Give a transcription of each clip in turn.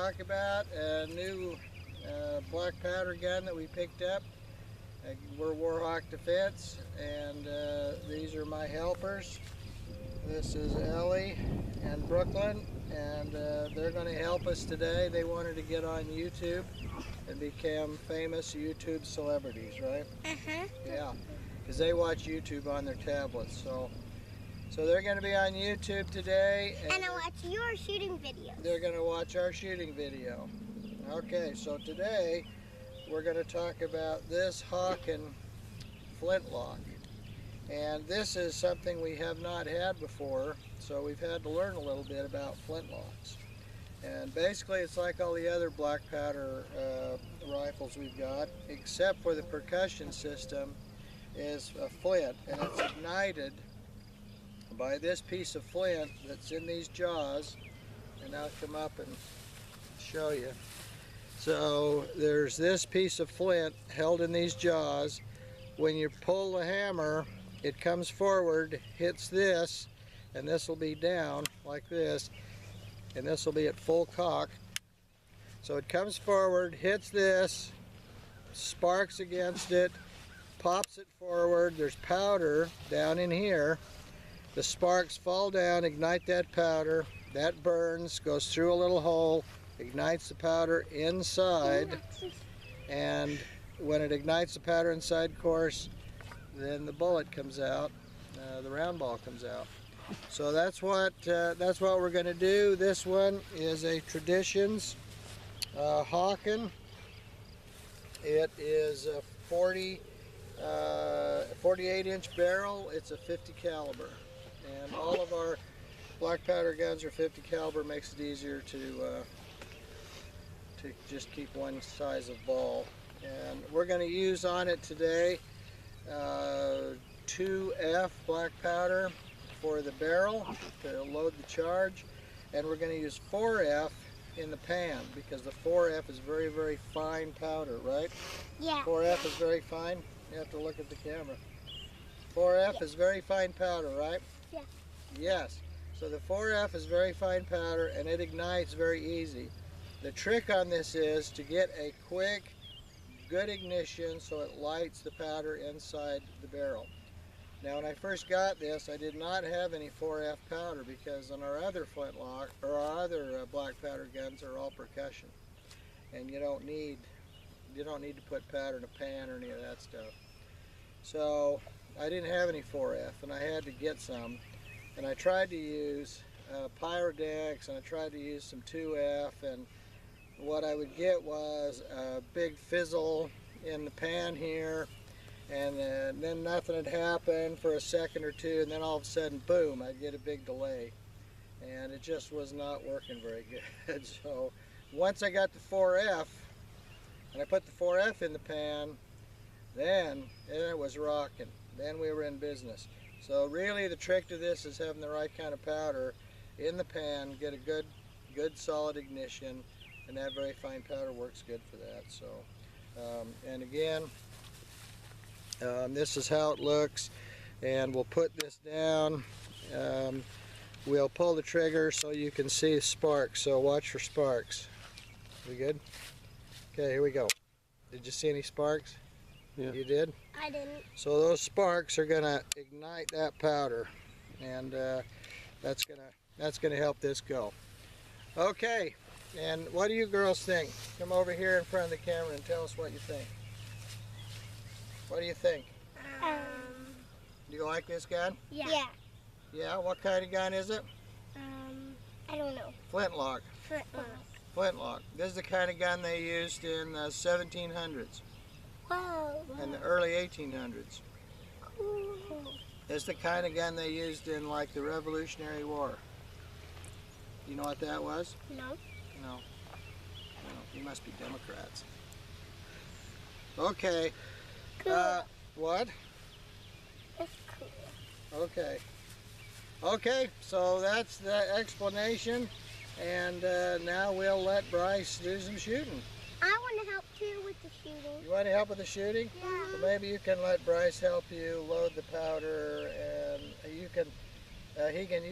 talk about a new black powder gun that we picked up. We're Warhawk Defense, and these are my helpers. This is Ellie and Brooklyn, and they're going to help us today. They wanted to get on YouTube and become famous YouTube celebrities, right? Yeah, because they watch YouTube on their tablets. So they're going to be on YouTube today. And I watch your shooting videos. They're going to watch our shooting video. Okay, so today we're going to talk about this Hawken Flintlock. And this is something we have not had before, so we've had to learn a little bit about flintlocks. And basically it's like all the other black powder rifles we've got, except for the percussion system is a flint, and it's ignited by this piece of flint that's in these jaws. And I'll come up and show you. So there's this piece of flint held in these jaws. When you pull the hammer, it comes forward, hits this, and this will be down like this, and this will be at full cock. So it comes forward, hits this, sparks against it, pops it forward. There's powder down in here. The sparks fall down, ignite that powder. That burns, goes through a little hole, ignites the powder inside, and when it ignites the powder inside, of course, then the bullet comes out, the round ball comes out. So that's what we're going to do. This one is a Traditions Hawken. It is a 48-inch barrel. It's a 50 caliber, and all of our black powder guns are 50 caliber. Makes it easier to just keep one size of ball. And we're going to use on it today 2F black powder for the barrel to load the charge, and we're going to use 4F in the pan because the 4F is very, very fine powder, right? Yeah. 4F is very fine. You have to look at the camera. 4F is very fine powder, right? Yeah. Yes. So the 4F is very fine powder, and it ignites very easy. The trick on this is to get a quick, good ignition so it lights the powder inside the barrel. Now, when I first got this, I did not have any 4F powder because on our other flintlock or our other black powder guns are all percussion, and you don't need to put powder in a pan or any of that stuff. So I didn't have any 4F, and I had to get some. And I tried to use Pyrodex, and I tried to use some 2F, and what I would get was a big fizzle in the pan here, and then nothing had happened for a second or two, and then all of a sudden, boom, I'd get a big delay. And it just was not working very good. So once I got the 4F, and I put the 4F in the pan, then it was rocking. Then we were in business. So really the trick to this is having the right kind of powder in the pan, get a good solid ignition, and that very fine powder works good for that. So, and again, this is how it looks, and we'll put this down. We'll pull the trigger so you can see sparks, so watch for sparks. We good? Okay, here we go. Did you see any sparks? Yeah. You did? I didn't. So those sparks are going to ignite that powder, and that's going to help this go. Okay, and what do you girls think? Come over here in front of the camera and tell us what you think. What do you think? Do you like this gun? Yeah. Yeah, what kind of gun is it? I don't know. Flintlock. Flintlock. This is the kind of gun they used in the 1700s Whoa. and the early 1800s. Cool. It's the kind of gun they used in like the Revolutionary War. You know what that was? No. No. No, you must be Democrats. Okay. Cool. What? That's cool. Okay. Okay, so that's the explanation, and now we'll let Bryce do some shooting. I want to help too with the shooting. You want to help with the shooting? Yeah. Well, maybe you can let Bryce help you load the powder, and you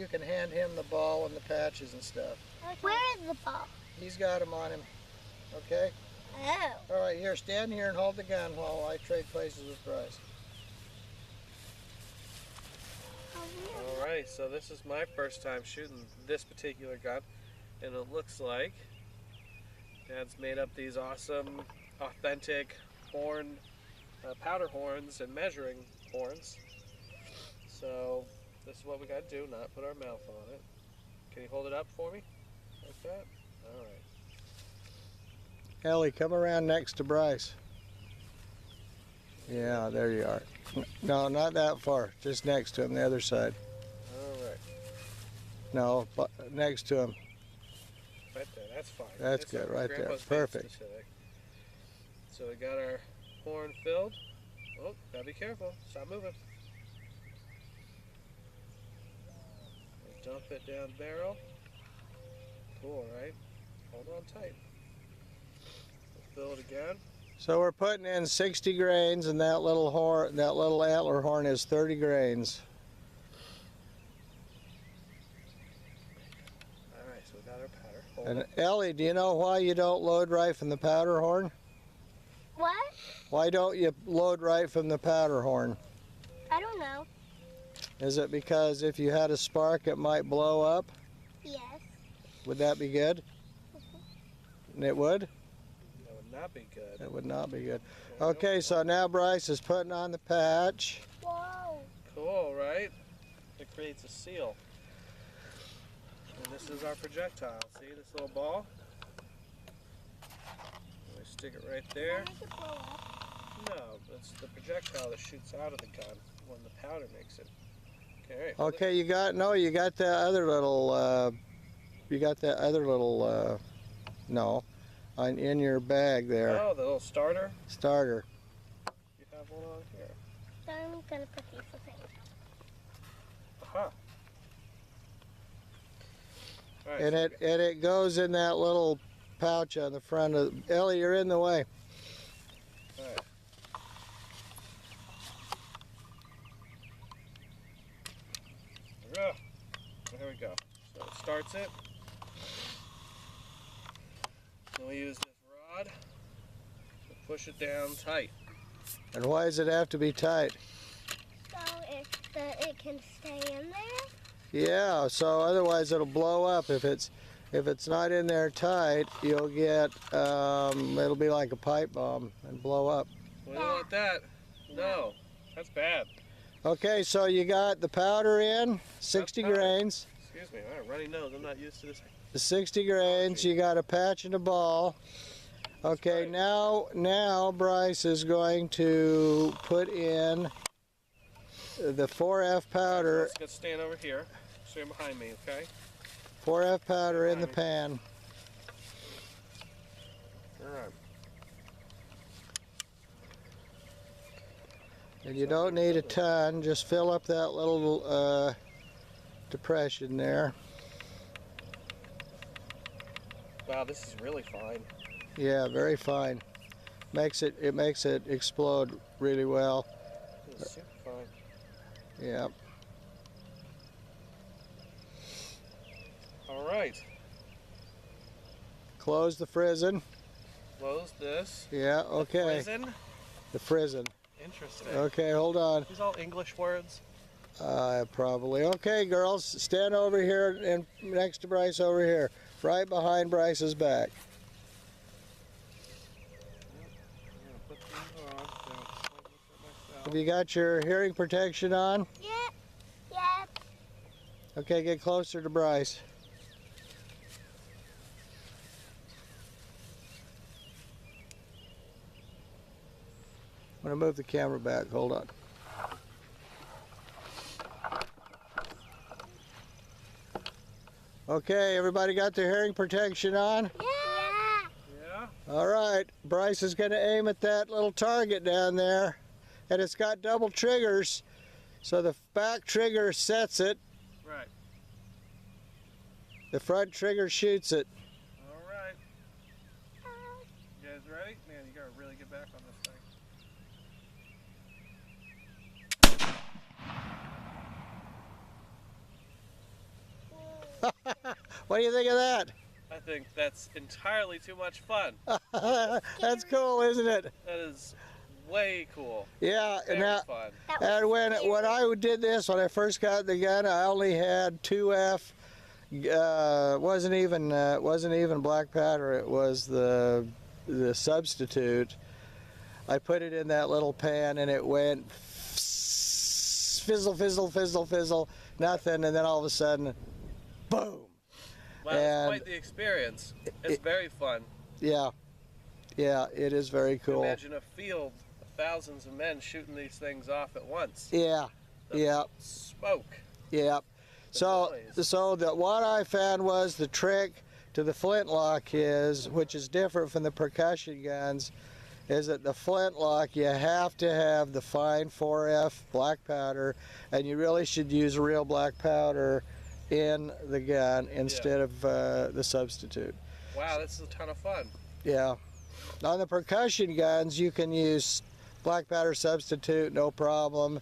can hand him the ball and the patches and stuff. Where is the ball? He's got him on him. Okay? Oh. All right, here, stand here and hold the gun while I trade places with Bryce. Alright, so this is my first time shooting this particular gun, and it looks like Dad's made up these awesome, authentic horn, powder horns and measuring horns. So this is what we gotta do, not put our mouth on it. Can you hold it up for me? Like that? Alright. Ellie, come around next to Bryce. Yeah, there you are. No, not that far. Just next to him, the other side. Alright. No, next to him. Right there, that's fine. That's good, right there. Grandpa's Perfect. specific. So we got our horn filled. Oh, gotta be careful. Stop moving. Dump it down barrel. Cool, right? Hold on tight. Fill it again. So we're putting in 60 grains, and that little horn, that little antler horn is 30 grains. All right, so we got our powder. Hold And it. Ellie, do you know why you don't load right from the powder horn? What? Why don't you load right from the powder horn? I don't know. Is it because if you had a spark, it might blow up? Yes. Would that be good? It would? That would not be good. It would not be good. Okay, so now Bryce is putting on the patch. Whoa. Cool, right? It creates a seal. And this is our projectile. See this little ball? We stick it right there. Make it blow up. No, it's the projectile that shoots out of the gun when the powder makes it. Okay, all right, hold it. Okay, you got that other little, no, in your bag there. Oh, the little starter? Starter. You have one on here. So I'm gonna put these aside. Aha. All right, And so it goes in that little pouch on the front of, Ellie, you're in the way. all right. There we go. So it starts it. Then we use this rod to push it down tight. And why does it have to be tight? So it can stay in there? Yeah, so otherwise it'll blow up. If it's not in there tight, you'll get, it'll be like a pipe bomb and blow up. We don't want that. No, that's bad. Okay, so you got the powder in, 60 powder. grains. Excuse me, I have a runny nose. I'm not used to this. The 60 grains, you got a patch and a ball. Okay, right. now Bryce is going to put in the 4F powder, Let's stand over here. Stand behind me, okay? 4F powder in the pan. All right. And you don't need a ton, just fill up that little depression there. Wow, this is really fine. Yeah, very fine. It makes it explode really well. This is super fine. Yeah. All right. Close the frizzen. Close this. Yeah, okay. Prison? The frizzen. Interesting. Okay, hold on. These all English words? Probably. Okay, girls, stand over here and next to Bryce over here. Right behind Bryce's back. I'm gonna put these on. So I'll look at myself. Have you got your hearing protection on? Yep. Yep. Okay, get closer to Bryce. I'm going to move the camera back. Hold on. Okay, everybody got their hearing protection on? Yeah. Yeah? All right, Bryce is going to aim at that little target down there. And it's got double triggers, so the back trigger sets it, Right. the front trigger shoots it. All right. You guys ready? Man, you gotta really get back on this thing. What do you think of that? I think that's entirely too much fun. That's cool, isn't it? That is way cool. Yeah, Very and fun. and when I did this, when I first got the gun, I only had 2F. Wasn't even black powder. It was the substitute. I put it in that little pan, and it went fizzle, fizzle, fizzle, fizzle, nothing, and then all of a sudden, boom. Wow, it's quite the experience. It's very fun. Yeah, yeah, it is very cool. Imagine a field of thousands of men shooting these things off at once. Yeah, yeah, smoke. yeah. So what I found was the trick to the Flintlock is, which is different from the percussion guns, is that the Flintlock, you have to have the fine 4F black powder, and you really should use real black powder in the gun instead of the substitute. Wow, this is a ton of fun. Yeah. On the percussion guns, you can use black powder substitute, no problem,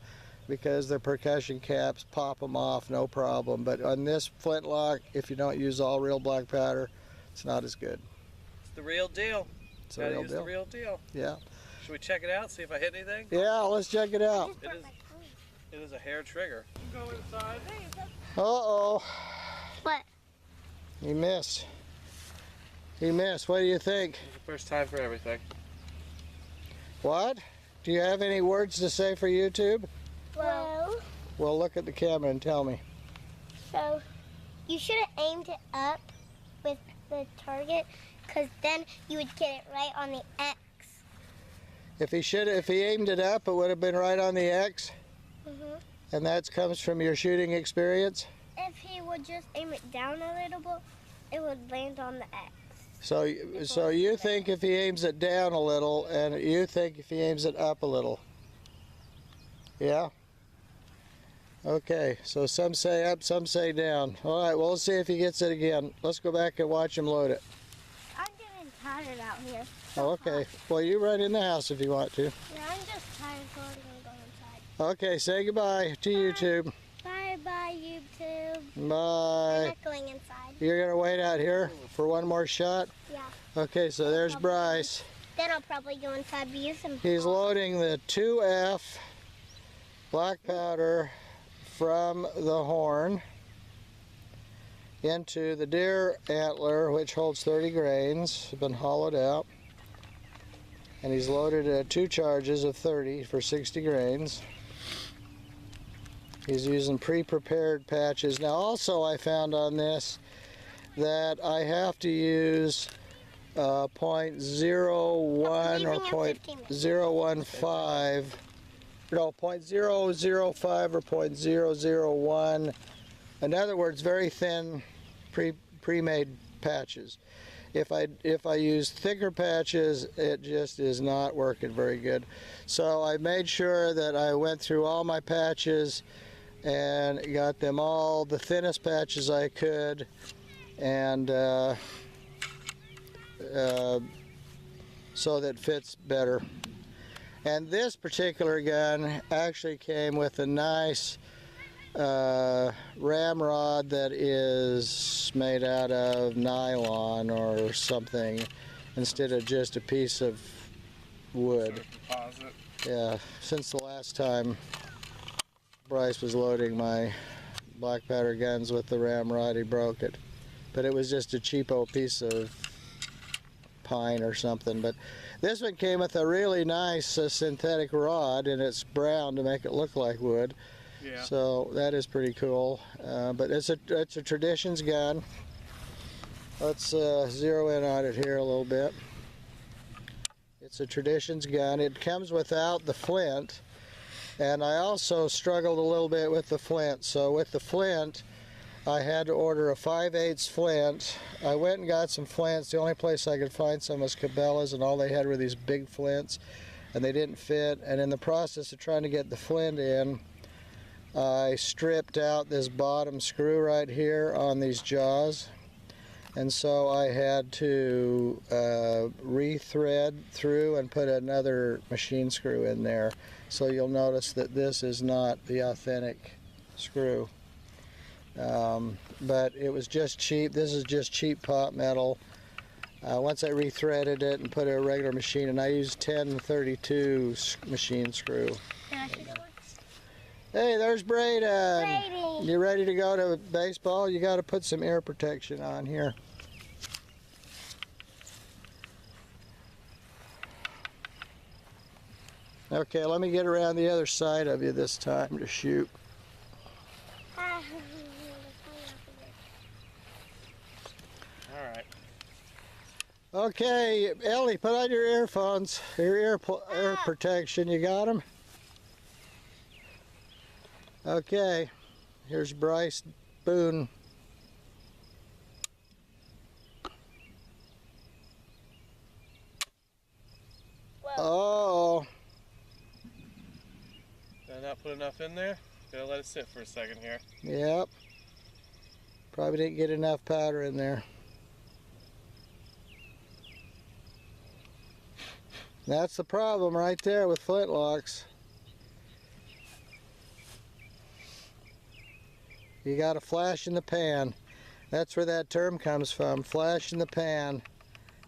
because the percussion caps pop them off, no problem. But on this Flintlock, if you don't use all real black powder, it's not as good. It's the real deal. It's the real deal. The real deal. Yeah. Should we check it out, see if I hit anything? Yeah, let's check it out. It is a hair trigger. Go inside. Uh-oh. What? He missed. He missed. What do you think? It's the first time for everything. What? Do you have any words to say for YouTube? Well, look at the camera and tell me. So, you should have aimed it up with the target, because then you would get it right on the X. If he aimed it up, it would have been right on the X? Mm-hmm. And that comes from your shooting experience? If he would just aim it down a little bit, it would land on the X. So you think if he aims it down a little, and you think if he aims it up a little? Yeah? Okay, so some say up, some say down. All right, well, let's see if he gets it again. Let's go back and watch him load it. I'm getting tired out here. Oh, okay. Well, you run in the house if you want to. Yeah, I'm just tired, so I'm going to go inside. Okay, say goodbye to YouTube. Bye-bye, YouTube. Bye. I'm not going inside. You're going to wait out here for one more shot? Yeah. Okay, so there's Bryce. Then I'll probably go inside and use some. He's loading the 2F black powder from the horn into the deer antler, which holds 30 grains. It's been hollowed out. And he's loaded 2 charges of 30 for 60 grains. He's using pre-prepared patches. Now also I found on this that I have to use .01 or .015, no, .005 or .001. In other words, very thin pre-made patches. If I use thicker patches, it just is not working very good. So I made sure that I went through all my patches and got them all the thinnest patches I could, and so that fits better. And this particular gun actually came with a nice ramrod that is made out of nylon or something instead of just a piece of wood. Yeah, since the last time Bryce was loading my black powder guns with the ramrod, he broke it. But it was just a cheapo piece of pine or something. But this one came with a really nice synthetic rod, and it's brown to make it look like wood. Yeah. So that is pretty cool. But it's a Traditions gun. Let's zero in on it here a little bit. It's a Traditions gun. It comes without the flint, and I also struggled a little bit with the flint. So with the flint, I had to order a 5/8 flint. I went and got some flints. The only place I could find some was Cabela's, and all they had were these big flints, and they didn't fit. And in the process of trying to get the flint in, I stripped out this bottom screw right here on these jaws, and so I had to re-thread through and put another machine screw in there. So you'll notice that this is not the authentic screw. But it was just cheap. This is just cheap pot metal. Once I rethreaded it and put a regular machine, and I used 1032 machine screw. Hey, there's Braden. Brady. You ready to go to baseball? You got to put some ear protection on here. Okay, let me get around the other side of you this time to shoot. All right. Okay, Ellie, put on your earphones, your ear protection. You got them? Okay, here's Bryce Boone. Oh, Did I not put enough in there? Gotta let it sit for a second here. yep. Probably didn't get enough powder in there. That's the problem right there with flintlocks. You got a flash in the pan. That's where that term comes from, flash in the pan.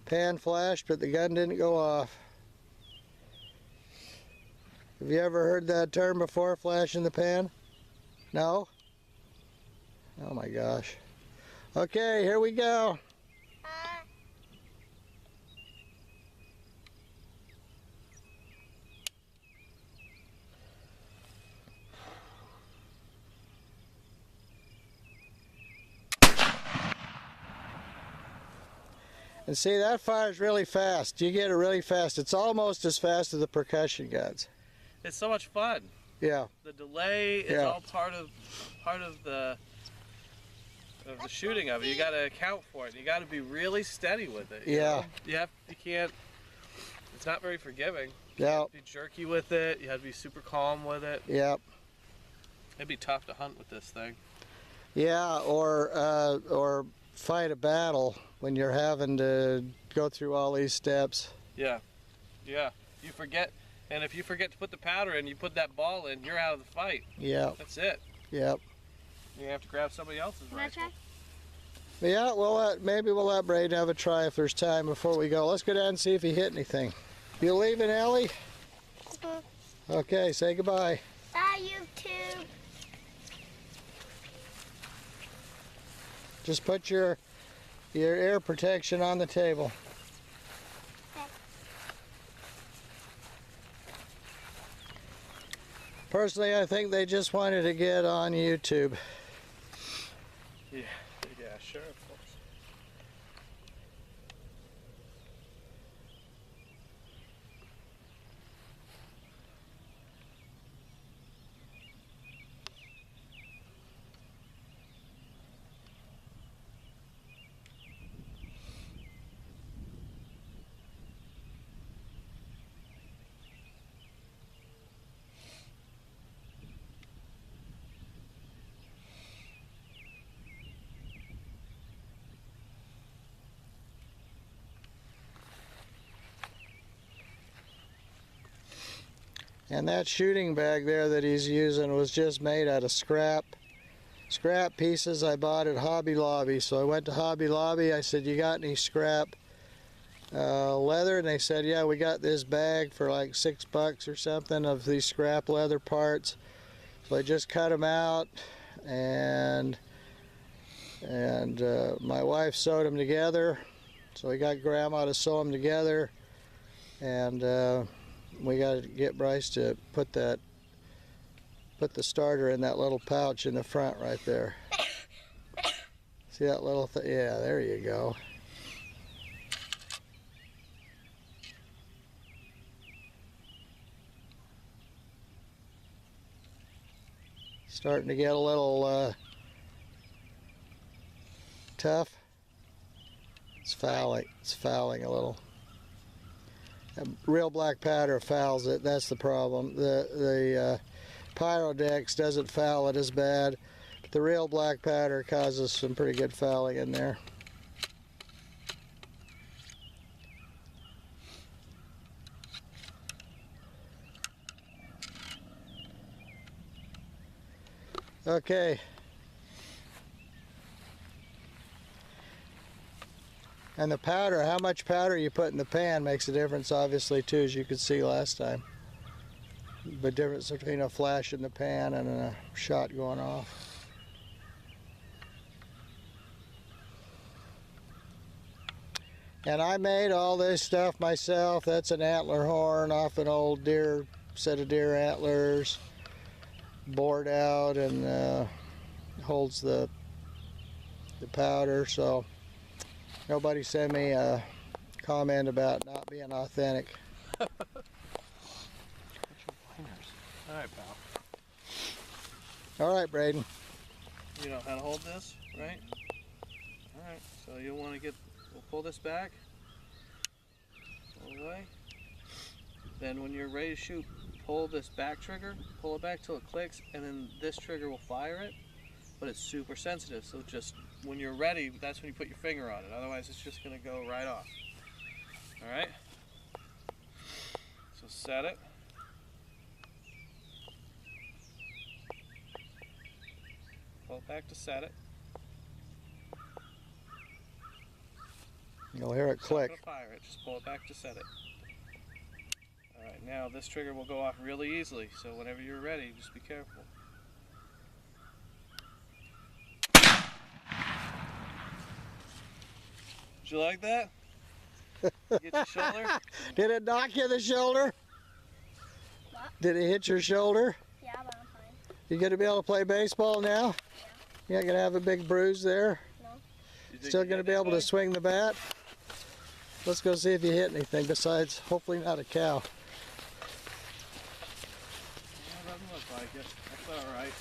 Pan flashed, but the gun didn't go off. Have you ever heard that term before, flash in the pan? No? Oh my gosh. Okay, here we go. And see, that fires really fast. You get it really fast. It's almost as fast as the percussion guns. It's so much fun. Yeah. The delay is Yeah. all part of the shooting of it. You got to account for it. You got to be really steady with it. You Yeah. know? You can't. It's not very forgiving. You Yeah. have to be jerky with it. You have to be super calm with it. Yep. It'd be tough to hunt with this thing. Yeah, or fight a battle when you're having to go through all these steps. Yeah. Yeah. You forget, and if you forget to put the powder in, you put that ball in, you're out of the fight. Yep. That's it. Yep. You have to grab somebody else's Can I rifle. try? Yeah, maybe we'll let Braden have a try if there's time before we go. Let's go down and see if he hit anything. You leaving, Ellie? Okay, say goodbye. Bye, YouTube. Just put your ear protection on the table. Okay. Personally, I think they just wanted to get on YouTube. Yeah. Yeah. Sure. Of course. And that shooting bag there that he's using was just made out of scrap pieces I bought at Hobby Lobby. So I went to Hobby Lobby, I said, you got any scrap leather? And they said, yeah, we got this bag for like $6 or something of these scrap leather parts. So I just cut them out, and my wife sewed them together. So we got Grandma to sew them together, and we got to get Bryce to put the starter in that little pouch in the front right there. See that little thing? Yeah, there you go. Starting to get a little tough. It's fouling a little. Real black powder fouls it. That's the problem. The Pyrodex doesn't foul it as bad, but the real black powder causes some pretty good fouling in there. Okay, And the powder, how much powder you put in the pan makes a difference, obviously, too, as you could see last time. The difference between a flash in the pan and a shot going off. And I made all this stuff myself. That's an antler horn off an old deer, set of deer antlers, bored out, and holds the powder. So nobody sent me a comment about not being authentic. All right, pal. All right, Braden. You know how to hold this, right? All right. So you'll want to we'll pull this back all the way. Then when you're ready to shoot, pull this back trigger, pull it back till it clicks, and then this trigger will fire it. But it's super sensitive, so just when you're ready, that's when you put your finger on it. Otherwise, it's just gonna go right off. All right. So set it. Pull it back to set it. You'll hear it click. Not gonna fire it. Just pull it back to set it. All right. Now this trigger will go off really easily. So whenever you're ready, just be careful. Did you like that? Get your shoulder? Did it knock you in the shoulder? What? Did it hit your shoulder? Yeah, but I'm fine. You gonna be able to play baseball now? You're not gonna have a big bruise there? No. Still gonna be able to swing the bat? Let's go see if you hit anything besides, hopefully not a cow. It doesn't look like it. That's all right.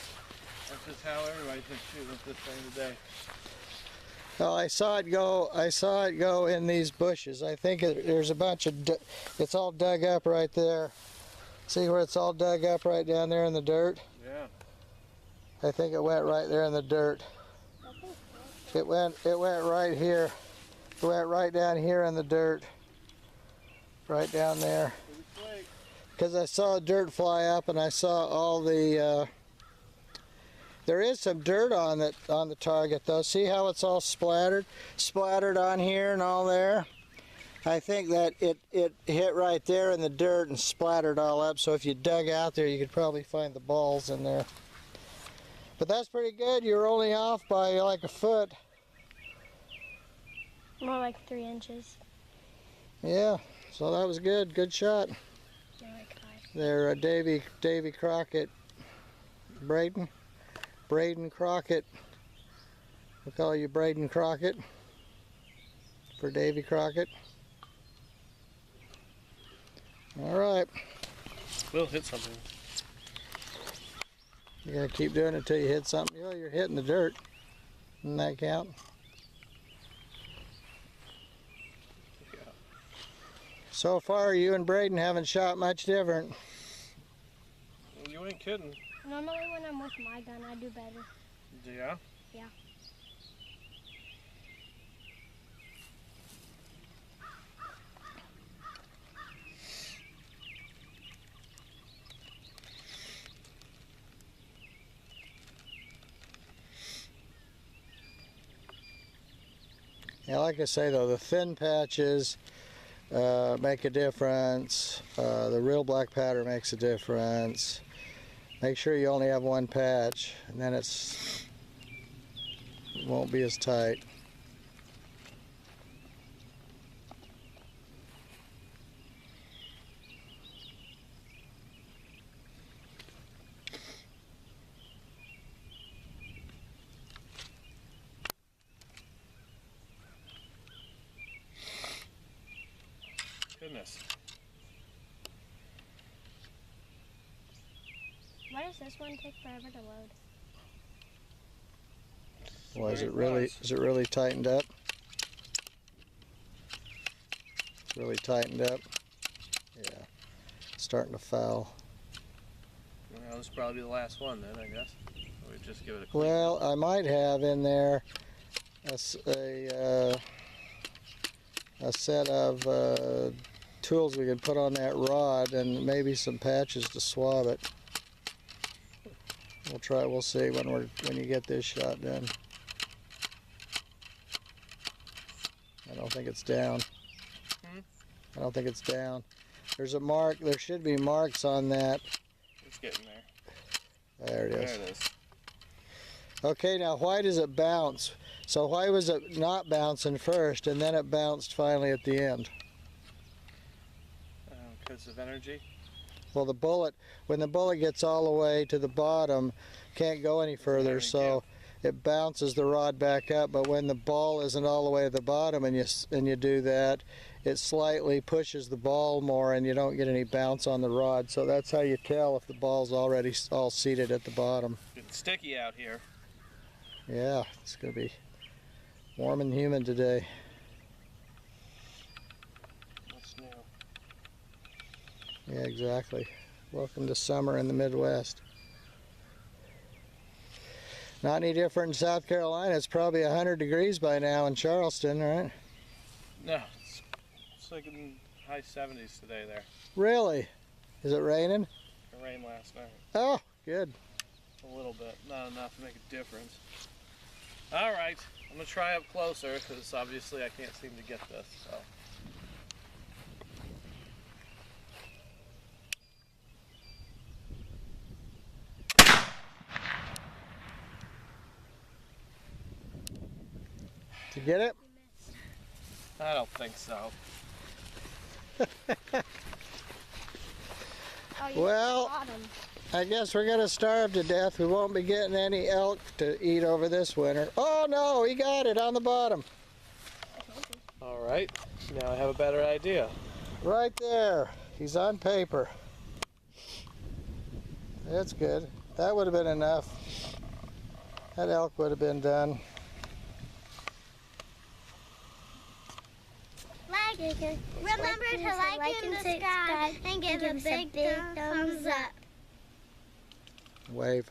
That's just how everybody's been shooting with this thing today. Oh, I saw it go in these bushes. I think there's a bunch of, it's all dug up right there. See where it's all dug up right down there in the dirt? Yeah. I think it went right there in the dirt. It went right here. It went right down here in the dirt. Right down there. Because I saw dirt fly up and I saw all the, there is some dirt on the target though. See how it's all splattered on here and all there? I think that it hit right there in the dirt and splattered all up. So if you dug out there, you could probably find the balls in there. But that's pretty good. You're only off by like a foot. More like 3 inches. Yeah, so that was good. Good shot. More like 5. There, Davy Crockett, Braden Crockett. We'll call you Braden Crockett for Davy Crockett. All right. We'll hit something. You gotta keep doing it until you hit something. Oh, you're hitting the dirt. Doesn't that count? Yeah. So far, you and Braden haven't shot much different. You ain't kidding. Normally when I'm with my gun, I do better. Yeah? Yeah. Yeah, like I say though, the thin patches make a difference. The real black powder makes a difference. Make sure you only have one patch, and then it won't be as tight. Goodness. Why does this one take forever to load? Well, is it really tightened up? It's really tightened up. Yeah, starting to foul. Well, this will probably be the last one then, I guess. Or we just give it a clean. Well, I might have in there a set of tools we could put on that rod and maybe some patches to swab it. We'll see when you get this shot done. I don't think it's down. Hmm? I don't think it's down. There's a mark. There should be marks on that. It's getting there. There it is. There it is. Okay, now why does it bounce? So why was it not bouncing first and then it bounced finally at the end? Because of energy. Well, the bullet, when the bullet gets all the way to the bottom, can't go any further, so it bounces the rod back up. But when the ball isn't all the way at the bottom and you do that, it slightly pushes the ball more and you don't get any bounce on the rod. So that's how you tell if the ball's already all seated at the bottom. It's sticky out here. Yeah, it's going to be warm and humid today. What's new? Yeah, exactly. Welcome to summer in the Midwest. Not any different in South Carolina. It's probably 100 degrees by now in Charleston, right? No, it's like in high 70s today there. Really? Is it raining? It rained last night. Oh, good. A little bit, not enough to make a difference. All right, I'm gonna try up closer because obviously I can't seem to get this. So. Did you get it? I don't think so. Well, I guess we're gonna starve to death. We won't be getting any elk to eat over this winter. Oh no, he got it on the bottom. All right, now I have a better idea. Right there. He's on paper. That's good. That would have been enough. That elk would have been done. Remember to like and subscribe and give a big thumbs up. Wave.